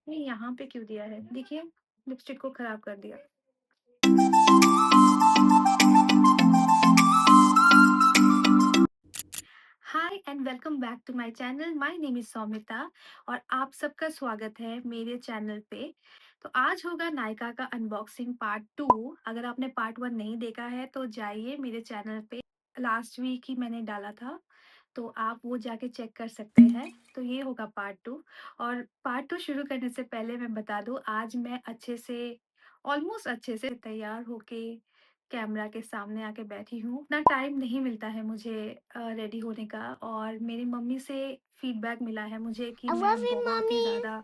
ये यहाँ पे क्यों दिया है? देखिए, लिपस्टिक को खराब कर दिया। Hi and welcome back to my channel. My name is Saumita और आप सबका स्वागत है मेरे चैनल पे। तो आज होगा नायका का अनबॉक्सिंग पार्ट 2। अगर आपने पार्ट 1 नहीं देखा है तो जाइए मेरे चैनल पे, लास्ट वीक ही मैंने डाला था, तो आप वो जाके चेक कर सकते हैं। तो ये होगा पार्ट 2। और पार्ट 2 शुरू करने से पहले मैं बता दूँ, आज मैं अच्छे से, ऑलमोस्ट अच्छे से तैयार होके कैमरा के सामने आके बैठी हूँ। इतना टाइम नहीं मिलता है मुझे रेडी होने का, और मेरी मम्मी से फीडबैक मिला है मुझे कि I मैं love you, बहुत ही mommy. ज़्यादा,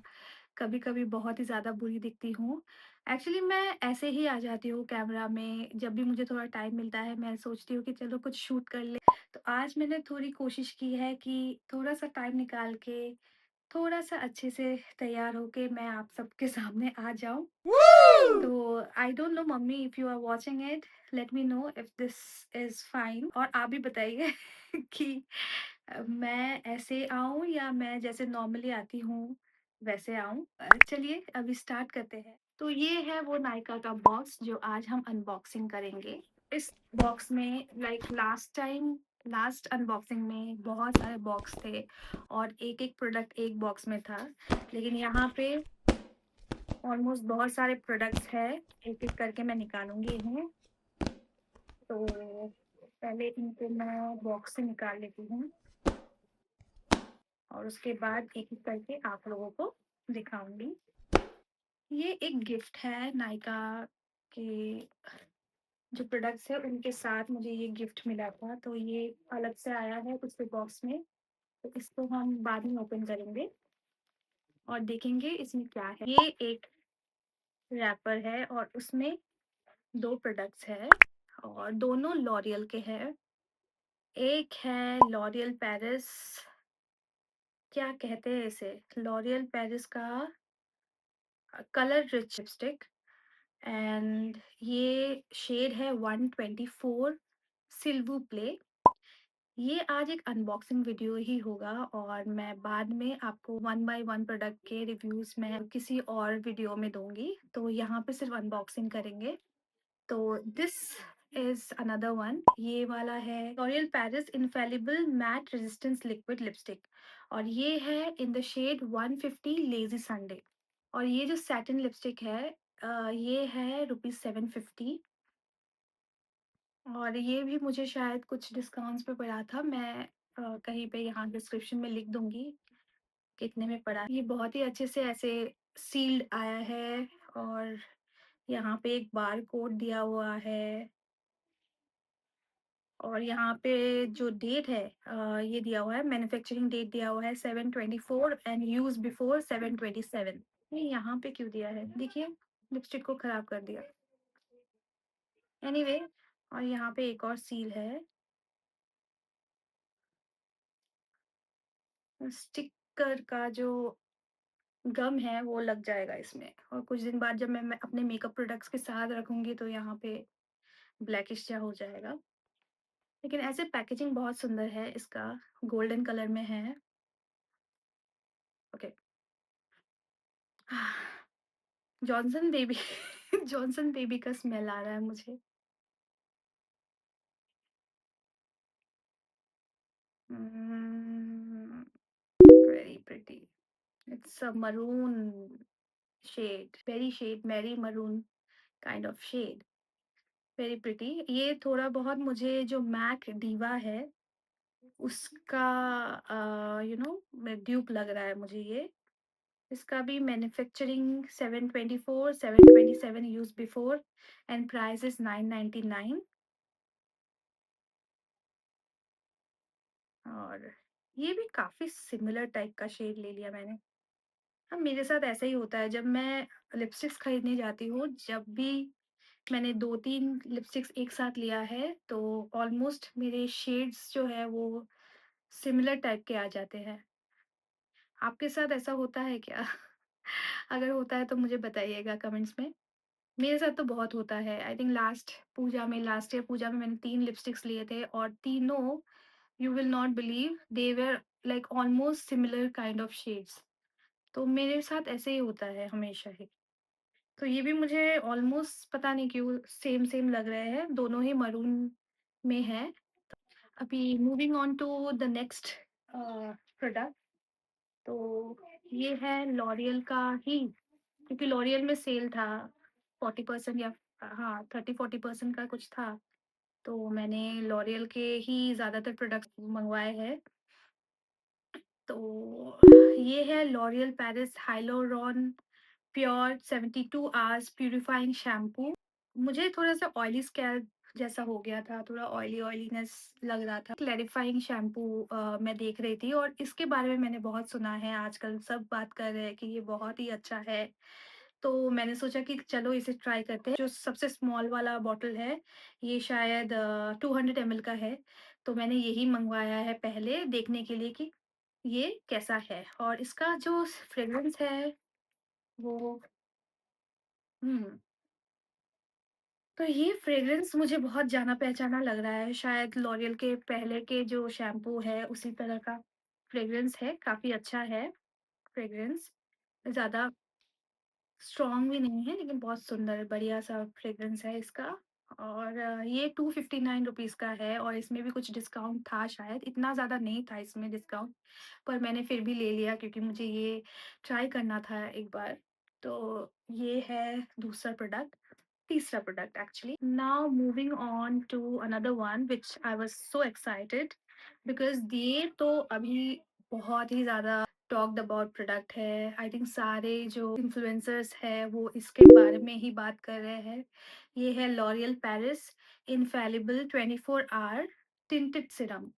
कभी-कभी बहुत ही ज़्यादा बुरी दिखती हूँ। एक्चुअली मैं ऐसे ही आ जाती हूँ कैमरा में, जब भी मुझे थोड़ा टाइम मिलता है मैं सोचती हूँ कि चलो कुछ शूट कर ले। तो आज मैंने थोड़ी कोशिश की है कि थोड़ा-सा टाइम निकाल के, थोड़ा-सा अच्छे से तैयार होके मैं आप सबके सामने आ जाऊँ। Woo! तो I don't know mummy, if you are watching it, let me know if this is fine. और आप भी बताइए कि मैं ऐसे आऊं या मैं जैसे नॉर्मली आती हूँ वैसे आऊं। चलिए अभी स्टार्ट करते हैं। तो ये है वो नायका का बॉक्स जो आज हम अनबॉक्सिंग करेंगे। इस बॉक्स में, like last time, last unboxing में बहुत सारे बॉक्स थे और एक एक प्रोडक्ट एक बॉक्स में था, लेकिन यहाँ पे ऑलमोस्ट बहुत सारे प्रोडक्ट्स हैं। एक-एक करके मैं निकालूँगी इन्हें। तो पहले इनको मैं बॉक्स से निकाल लेती हूँ और उसके बाद एक-एक करके आप लोगों को दिखाऊँगी। ये एक गिफ्ट है नायका के, जो प्रोडक्ट्स हैं उनके साथ मुझे ये गिफ्ट मिला था, तो ये अलग से आया है दूसरे बॉक्स में। तो इसको हम बाद में ओपन करेंगे और देखेंगे इसमें क्या है। ये एक रैपर है और उसमें 2 प्रोडक्ट्स हैं और दोनों लॉरियल के हैं। एक है लॉरियल पेरिस, क्या कहते हैं इसे? लॉरियल पेरिस का कलर रिच लिपस्टिक, एंड ये शेड है 124 सिल्वर प्ले। ये आज एक अनबॉक्सिंग वीडियो ही होगा और मैं बाद में आपको वन बाय वन प्रोडक्ट के रिव्यूज़ मैं किसी और वीडियो में दूँगी। तो यहाँ पे सिर्फ़ अनबॉक्सिंग करेंगे। तो दिस इज अनदर वन। ये वाला है L'Oreal Paris infallible matte resistance liquid lipstick और ये है in the shade 150 lazy Sunday. और ये जो सैटिन लिपस्टिक है, ये है ₹750। और ये भी मुझे शायद कुछ डिस्काउंट्स पे पड़ा था। मैं कहीं पे यहाँ डिस्क्रिप्शन में लिख दूंगी कितने में पड़ा। ये बहुत ही अच्छे से ऐसे सील्ड आया है और यहाँ पे एक बार कोड दिया हुआ है और यहाँ पे जो डेट है, ये दिया हुआ है, मैन्युफैक्चरिंग डेट दिया हुआ है 7/24 एंड यूज बिफोर 7/27। ये यहाँ पे क्यों दिया है? देखिए, लिपस्टिक को खराब कर दिया। एनीवे, और यहाँ पे एक और सील है। स्टिकर का जो गम है वो लग जाएगा इसमें, और कुछ दिन बाद जब मैं अपने मेकअप प्रोडक्ट्स के साथ रखूंगी तो यहाँ पे ब्लैकिश सा हो जाएगा। लेकिन ऐसे पैकेजिंग बहुत सुंदर है इसका, गोल्डन कलर में है। Okay. Johnson baby Johnson baby का स्मेल आ रहा है मुझे। Very pretty. It's a maroon shade, berry shade, मेरी maroon kind of shade. Very pretty. ये थोड़ा बहुत मुझे जो मैक डीवा है उसका ड्यूप लग रहा है मुझे ये। इसका भी manufacturing 7/24 7/27 use before and price is 999। और ये भी काफ़ी सिमिलर टाइप का शेड ले लिया मैंने। हाँ, मेरे साथ ऐसा ही होता है जब मैं लिपस्टिक्स खरीदने जाती हूँ, जब भी मैंने 2-3 लिपस्टिक्स एक साथ लिया है, तो ऑलमोस्ट मेरे शेड्स जो है वो सिमिलर टाइप के आ जाते हैं। आपके साथ ऐसा होता है क्या? अगर होता है तो मुझे बताइएगा कमेंट्स में। मेरे साथ तो बहुत होता है। आई थिंक लास्ट ईयर पूजा में मैंने 3 लिपस्टिक्स लिए थे और तीनों, you will not believe, they were like almost similar kind of shades. तो मेरे साथ ऐसे ही होता है हमेशा ही। तो ये भी मुझे ऑलमोस्ट पता नहीं क्यों सेम सेम लग रहे हैं, दोनों ही मरून में है। अभी moving on to the next product. तो ये है लॉरियल का ही, क्योंकि लॉरियल में सेल था 40% या हाँ 30-40% का कुछ था। तो मैंने लॉरियल के ही ज़्यादातर प्रोडक्ट्स मंगवाए हैं। तो ये है L'Oreal Paris Hyaluron pure 72 hours purifying shampoo. मुझे थोड़ा-सा ऑयली स्कैल्प जैसा हो गया था, थोड़ा ऑयलीनेस लग रहा था। क्लैरिफाइंग शैम्पू मैं देख रही थी और इसके बारे में मैंने बहुत सुना है, आजकल सब बात कर रहे हैं कि ये बहुत ही अच्छा है। तो मैंने सोचा कि चलो इसे ट्राई करते हैं। जो सबसे स्मॉल वाला बॉटल है, ये शायद 200 ml का है, तो मैंने यही मँगवाया है पहले देखने के लिए कि ये कैसा है। और इसका जो फ्रेग्रेंस है वो हुँ। तो ये फ्रेग्रेंस मुझे बहुत जाना-पहचाना लग रहा है, शायद लॉरियल के पहले के जो शैम्पू है, उसी तरह का फ्रेग्रेंस है, काफ़ी अच्छा है फ्रेग्रेंस। ज़्यादा स्ट्रॉन्ग भी नहीं है, लेकिन बहुत सुंदर बढ़िया-सा फ्रेग्रेंस है इसका। और ये 259 रुपीज़ का है और इसमें भी कुछ डिस्काउंट था शायद, इतना ज़्यादा नहीं था इसमें डिस्काउंट, पर मैंने फिर भी ले लिया क्योंकि मुझे ये ट्राई करना था एक बार। तो ये है दूसरा प्रोडक्ट। तीसरा product actually. Now moving on to another one which I was so excited because ये तो अभी बहुत ही ज़्यादा टॉक्ड अबाउट प्रोडक्ट है। आई थिंक सारे जो इन्फ्लुएंसर्स हैं वो इसके बारे में ही बात कर रहे हैं। ये है L'Oreal Paris Infallible 24 hour tinted serum.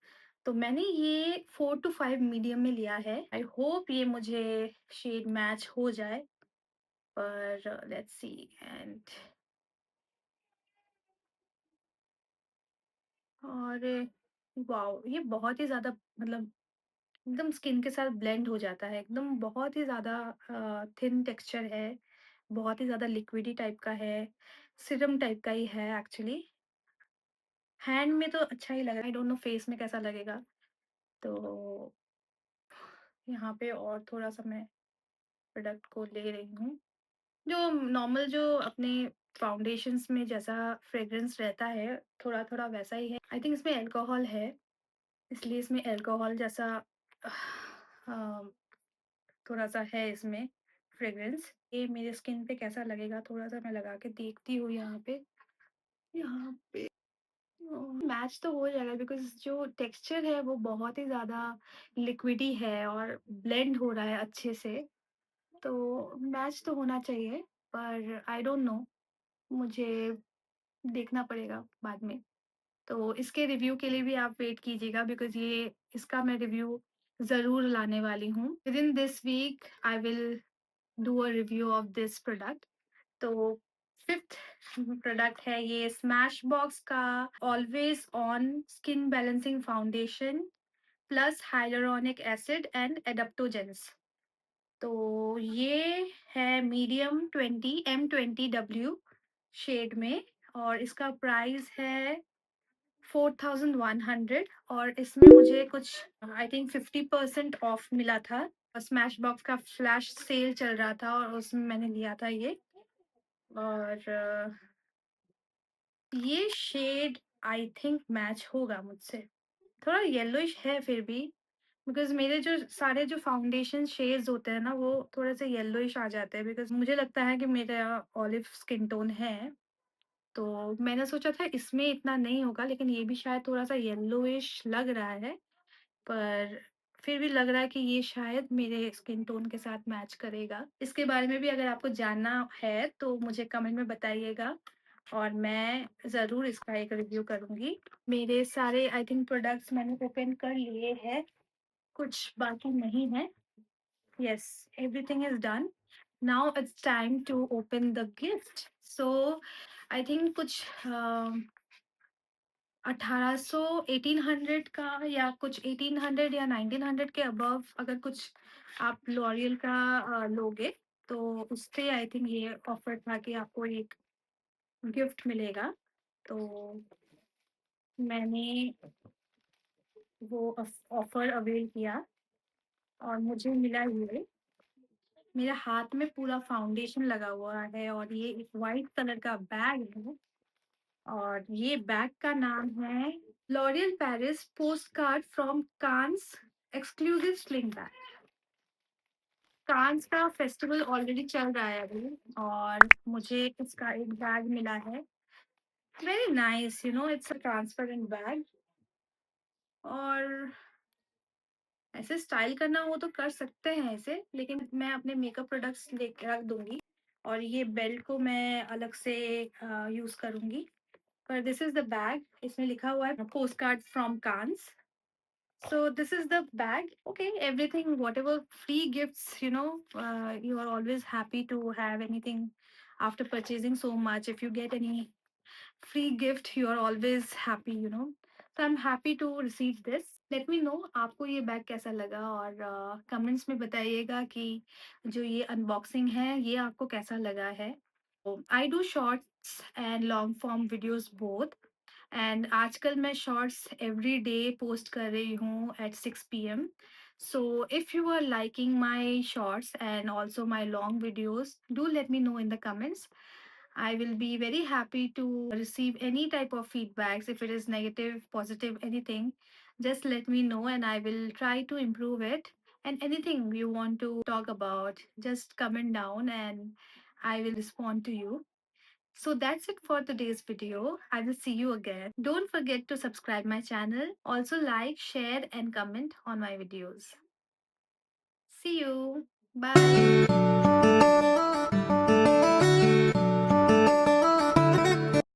तो मैंने ये 4 टू 5 मीडियम में लिया है। आई होप ये मुझे शेड मैच हो जाए, पर लेट्स सी। एंड और वाओ! ये बहुत ही ज़्यादा मतलब एकदम स्किन के साथ ब्लेंड हो जाता है, एकदम बहुत ही ज़्यादा थिन टेक्सचर है, बहुत ही ज़्यादा लिक्विडी टाइप का है, सीरम टाइप का ही है एक्चुअली। हैंड में तो अच्छा ही लग रहा है, आई डोंट नो फेस में कैसा लगेगा। तो यहाँ पे और थोड़ा-सा मैं प्रोडक्ट को ले रही हूँ, जो नॉर्मल जो अपने फाउंडेशंस में जैसा फ्रेग्रेंस रहता है, थोड़ा-थोड़ा वैसा ही है। आई थिंक इसमें अल्कोहल है, इसलिए इसमें अल्कोहल जैसा अ, थोड़ा-सा है इसमें फ्रेग्रेंस। ये मेरे स्किन पे कैसा लगेगा थोड़ा-सा मैं लगा के देखती हूँ यहाँ पे। यहाँ पे मैच तो हो जाएगा बिकॉज़ जो टेक्सचर है वो बहुत ही ज़्यादा लिक्विडी है और ब्लेंड हो रहा है अच्छे से, तो मैच तो होना चाहिए, पर आई डोंट नो, मुझे देखना पड़ेगा बाद में। तो इसके रिव्यू के लिए भी आप वेट कीजिएगा बिकॉज़ ये इसका मैं रिव्यू ज़रूर लाने वाली हूँ। Within this week I will do a review of this product. तो फिफ्थ प्रोडक्ट है ये स्मैश बॉक्स का always on skin balancing foundation plus hyaluronic acid and adaptogens. तो ये है मीडियम 20 M20W शेड में और इसका प्राइस है 4100 और इसमें मुझे कुछ आई थिंक 50% ऑफ मिला था। स्मैश बॉक्स का फ्लैश सेल चल रहा था और उसमें मैंने लिया था ये। और ये शेड आई थिंक मैच होगा मुझसे। थोड़ा येलोइश है फिर भी, बिकॉज़ मेरे जो सारे जो फाउंडेशन शेड्स होते हैं ना वो थोड़े से येलोइश आ जाते हैं बिकॉज़ मुझे लगता है कि मेरा ऑलिव स्किन टोन है। तो मैंने सोचा था इसमें इतना नहीं होगा, लेकिन ये भी शायद थोड़ा-सा येलोइश लग रहा है। पर फिर भी लग रहा है कि ये शायद मेरे स्किन टोन के साथ मैच करेगा। इसके बारे में भी अगर आपको जानना है तो मुझे कमेंट में बताइएगा और मैं ज़रूर इसका एक रिव्यू करूँगी। मेरे सारे आई थिंक प्रोडक्ट्स मैंने ओपन कर लिए हैं, कुछ बाकी नहीं है। Yes, everything is done. Now it's time to open the gift. So I think कुछ 1800 1800 का या कुछ 1800 या 1900 के अबव अगर कुछ आप लॉरियल का लोगे तो उस पे आई थिंक ये ऑफर था कि आपको एक गिफ्ट मिलेगा। तो मैंने वो ऑफर अवेल किया और मुझे मिला ये। मेरे हाथ में पूरा फाउंडेशन लगा हुआ है और ये एक वाइट कलर का बैग है और ये बैग का नाम है L'Oreal Paris postcard from Cannes exclusive sling bag. Cannes का फेस्टिवल ऑलरेडी चल रहा है अभी और मुझे इसका एक बैग मिला है। Very nice, you know, it's a transparent bag. और ऐसे स्टाइल करना हो तो कर सकते हैं ऐसे, लेकिन मैं अपने मेकअप प्रोडक्ट्स लेके रख दूंगी और ये बेल्ट को मैं अलग से यूज करूंगी। पर दिस इज द बैग, इसमें लिखा हुआ है post card from Cannes. So this is the bag. Okay, everything, whatever free gifts, you are always happy to have anything after purchasing so much. If you get any free gift, you are always happy. So I'm happy to receive this. Let me know आपको ये bag कैसा लगा और comments में बताइएगा कि जो ये अनबॉक्सिंग है ये आपको कैसा लगा है। I do shorts and long form videos both and आजकल मैं शॉर्ट्स एवरी डे पोस्ट कर रही हूँ eight 6 p.m. So if you are liking my shorts and also my long videos, do let me know in the comments. I will be very happy to receive any type of feedbacks. If it is negative, positive, anything, just let me know and I will try to improve it. And anything you want to talk about, just comment down and I will respond to you. So that's it for today's video. I will see you again. Don't forget to subscribe my channel. Also like, share and comment on my videos. See you. Bye.